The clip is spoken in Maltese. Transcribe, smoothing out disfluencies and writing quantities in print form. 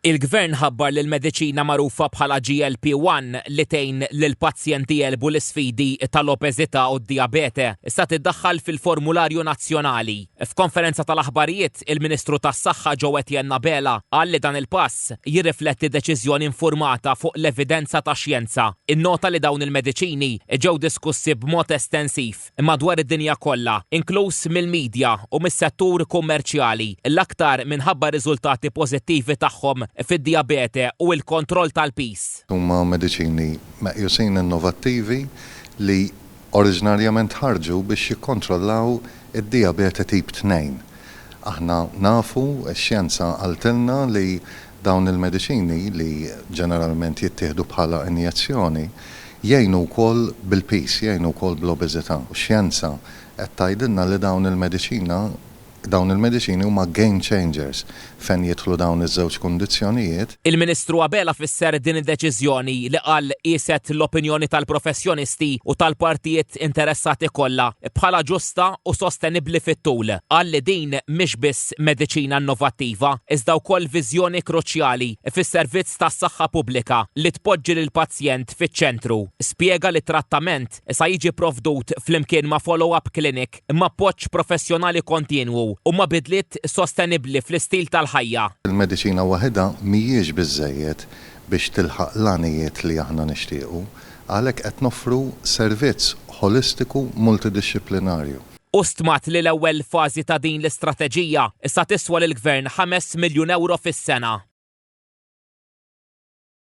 Il-Gvern ħabbar li l-mediċina magħrufa bħala GLP-1 li tgħin lill-pazjenti jelbu l-isfidi tal-obeżità u d-dijabete issa tiddaħħal fil-formularju nazzjonali. F'konferenza tal-aħbarijiet, il-Ministru tas-Saħħa Joe Etienne Nabela qal li dan il-pass jirrifletti deċiżjoni informata fuq l-evidenza tax-xjenza. Innota li dawn il-mediċini ġew diskussi b'mod estensiv madwar id-dinja kollha, inkluż mill-midja u mis-settur kummerċjali, l-aktar minħabba riżultati pożittivi tagħhom fid-dijabete u l-kontroll tal-pis. Huma mediċini meqjusin innovattivi li oriġinarjament ħarġu biex jikkontrollaw id-dijabete tip 2. Aħna nafu x-xjenza għaltilna li dawn il-mediċini li ġeneralment jittieħdu bħala injezzjoni jgħinu wkoll bil-pis, jgħinu wkoll bl-obeżità. U x-xjenza qed tgħidilna li dawn il-mediċini huma game changers fejn jidħlu dawn iż-żewġ kundizzjonijiet. Il-Ministru qabela fisser din id-deċiżjoni li qal qiset l-opinjoni tal-professjonisti u tal-partijiet interessati kollha bħala ġusta u sostenibbli fit-tul. Qal li din mhix biss mediċina innovattiva, iżda wkoll viżjoni kruċjali fis-servizz tas-saħħa pubblika li tpoġġi lill-pazjent fiċ-ċentru. Spjega li trattament sa jiġi provdut flimkien ma' follow-up clinic ma' appoġġ professjonali kontinwu u ma' bidliet sostenibbli fl-istil tal-ħajja. Il-mediċina waħedha mhijiex biżżejjed biex tilħaq l-għanijiet li aħna nixtiequ, għalhekk qed noffru servizz holistiku multidixxiplinarju. U stmat li l-ewwel fażi ta' din l-istrateġija issa tiswa lill-Gvern €5 miljun fis-sena.